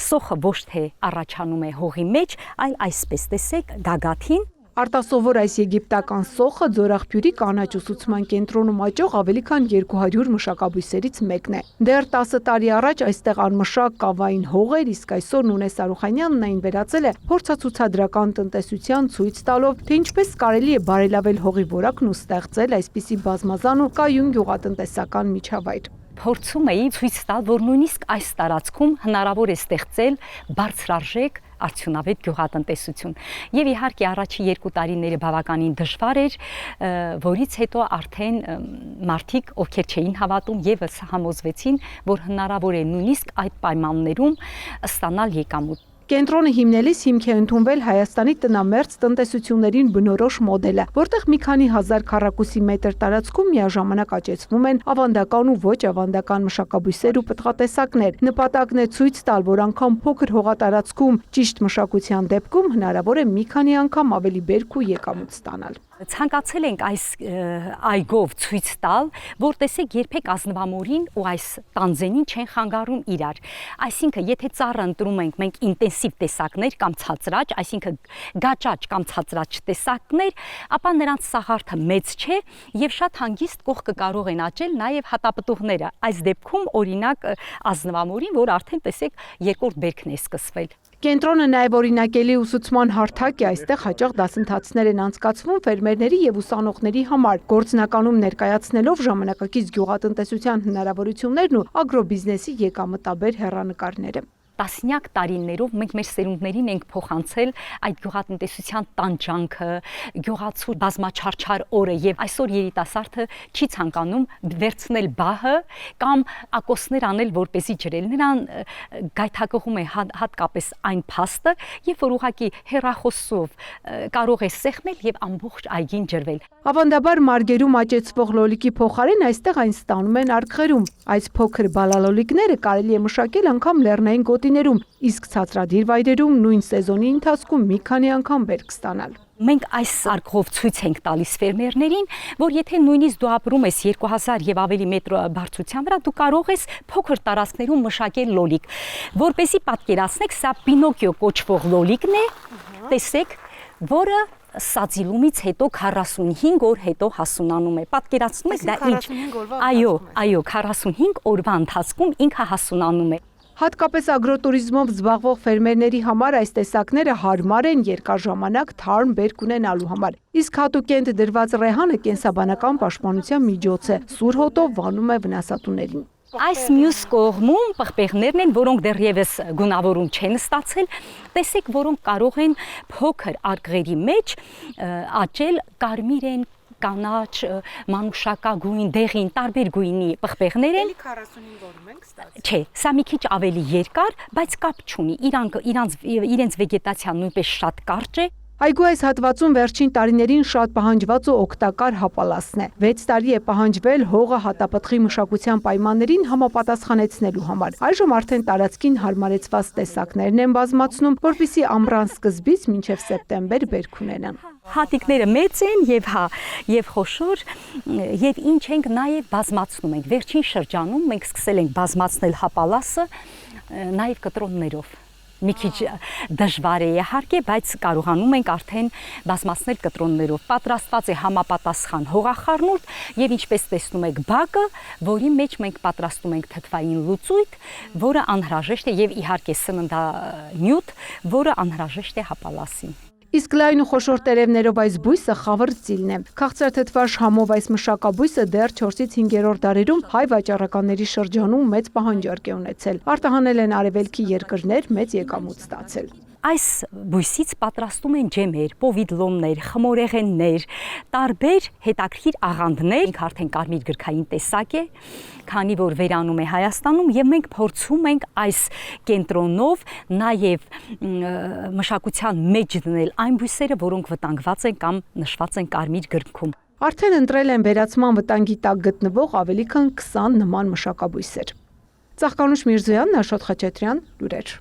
Սոխը ոչ թե առաջանում է հողի մեջ, այլ այսպես տեսեք գագաթին Արտասովոր այս եգիպտական սոխը Ձորաղբյուրի կանաչ ուսուցման կենտրոնում աճող ավելի քան 200 մշակաբույսերից մեկն է։ Դեռ 10 տարի առաջ այստեղ անմշակ կավային հող էր, իսկ այսօր Նունես Սարուխանյանն այն վերածել է փորձացուցադրական տնտեսության, ցույց տալով, թե ինչպես կարելի է բարելավել հողի որակն ու ստեղծել այսպիսի բազմազան ու կայուն գյուղատնտեսական միջավայր։ Փորձում էի ցույց տալ, որ նույնիսկ այս տարածքում հնարավոր է ստեղծել բարձրարժեք արդյունավետ գյուղատնտեսություն։ Եվ իհարկե առաջի 2 տարիները բավականին դժվար էր, որից հետո արդեն մարդիկ, ովքեր չէին հավատում, եւս համոզվեցին, որ հնարավոր է նույնիսկ այդ պայմաններում ստանալ եկամուտ։ Կենտրոնը հիմնելիս հիմք է ընդունվել Հայաստանի տնամերձ տնտեսություններին բնորոշ մոդելը, որտեղ մի քանի հազար քառակուսի մետր տարածքում միաժամանակ աճեցվում են ավանդական ու ոչ ավանդական մշակաբույսեր ու պտղատեսակներ։ Նպատակն է ցույց տալ, որ անգամ փոքր հողատարածքում ճիշտ մշակության դեպքում հնարավոր է մի քանի անգամ ավելի բերք ու եկամուտ ստանալ։ Ցանկացել ենք այս այգով ցույց տալ, որ տեսեք երբեք ազնվամորին ու այս տանձենին չեն խանգարում իրար։ Այսինքն, եթե ծառը ընտրում ենք մենք ինտենսիվ տեսակներ կամ ցածրաճ, այսինքն գաճաճ կամ ցածրաճ տեսակներ, ապա նրանց սաղարթը մեծ չէ եւ շատ հանգիստ կողքը կարող են աճել նաեւ հատապտուղները։ Այս դեպքում օրինակ ազնվամորին, որ արդեն տեսեք երկրորդ բերքն է սկսվել։ Կենտրոնը նաև օրինակելի ուսուցման հարթակ է, այստեղ հաճախ դասընթացներ են անցկացվում ֆերմերների եւ ուսանողների համար, գործնականում ներկայացնելով ժամանակակից գյուղատնտեսության հնարավորություններն ու ագրոբիզնեսի եկամտաբեր հեռանկարները։ Տասնյակ տարիներով մենք մեր սերունդներին ենք փոխանցել այդ գյուղատնտեսության տանջանքը, գյուղացու բազմաչարչար օրը եւ այսօր երիտասարդը չի ցանկանում վերցնել բահը կամ ակոսներ անել, որպեսզի ջրել։ Նրան գայթակղում է հատկապես այն փաստը, երբ որ ուղղակի հեռախոսով կարող է սեղմել եւ ամբողջ այգին ջրվել։ Ավանդաբար մարգերում աճեցվող լոլիկի փոխարեն այստեղ այն ստանում են արգղերում։ Այս փոքր բալալոլիկները կարելի է մշակել անգամ լեռնային գոտիներում, իսկ ցածրադիր վայրերում նույն սեզոնի ընթացքում մի քանի անգամ բերք ստանալ։ Մենք այս արգղով ցույց ենք տալիս ֆերմերներին, որ եթե նույնիսկ դու ապրում ես 2000 եւ ավելի մետր բարձրության վրա, դու կարող ես փոքր տարածքներում մշակել լոլիկ։ Որպեսզի պատկերացնեք, սա Պինոկիո կոչվող լոլիկն է, տեսեք, որը սածիլումից հետո 45 օր հետո հասունանում է։ Պատկերացնում եք դա ինչ։ Այո, 45 օրվա ընթացքում ինքը հասունանում է։ Հատկապես ագրոտուրիզմով զբաղվող ֆերմերների համար այս տեսակները հարմար են երկար ժամանակ թարմ բերք ունենալու համար։ Իսկ հատուկենտ դրված ռեհանը կենսաբանական պաշտպանության միջոց է, սուր հոտով վանում է վնասատուներին։ Այս մյուս կողմում պղպեղներն են, որոնք դեռևս գունավորում չեն ստացել, տեսեք, որոնք կարող են փոքր արգղերի մեջ աճել, կարմիր են, կանաչ, մանուշակագույն, դեղին, տարբեր գույնի պղպեղներ են։ 45 օրում ենք ստացել։ Չէ, սա մի քիչ ավելի երկար, բայց կապ չունի։ Իրենց վեգետացիան նույնպես շատ կարճ է։ Այգու այս հատվածում վերջին տարիներին շատ պահանջված ու օգտակար հապալասն է։ 6 տարի է պահանջվել հողը հատապտղի մշակության պայմաններին համապատասխանեցնելու համար։ Այժմ արդեն տարածքին հարմարեցված տեսակներն են բազմացնում, որպեսզի ամռան սկզբից մինչև սեպտեմբեր բերք ունենան։ Հատիկները մեծ են եւ խոշոր եւ ինչ ենք նաեւ բազմացնում ենք։ Վերջին շրջանում մենք սկսել ենք բազմացնել հապալասը նաեւ կտրոններով։ Մի քիչ դժվար է իհարկե, բայց կարողանում ենք արդեն բազմացնել կտրոններով։ Պատրաստված է համապատասխան հողախառնուրդ եւ ինչպես տեսնում եք բակը, որի մեջ մենք պատրաստում ենք թթվային լուծույթ, որը անհրաժեշտ է եւ իհարկե սննդանյութ, որը անհրաժեշտ է հապալասին։ Իսկ լայն ու խոշոր տերևներով այս բույսը խավրձիլն է։ Քաղցրաթթվաշ համով այս մշակաբույսը դեռ 4-ից 5-րդ դարերում հայ վաճառականների շրջանում մեծ պահանջարկ է ունեցել։ Արտահանել են արևելքի երկրներ, մեծ եկամուտ ստացել։ Այս բույսից պատրաստում են ջեմեր, պովիդլոններ, խմորեղեններ, տարբեր հետաքրքիր աղանդներ։ Ինքը արդեն կարմիր գրքային տեսակ է, քանի որ վերանում է Հայաստանում եւ մենք փորձում ենք այս կենտրոնով նաեւ մշակության մեջ դնել այն բույսերը, որոնք վտանգված են կամ նշված են կարմիր գրքում։ Արդեն ընտրել են վերացման վտանգի տակ գտնվող ավելի քան 20 նման մշակաբույսեր։ Ծաղկանուշ Միրզոյանն, Աշոտ Խաչատրյան, լուրեր։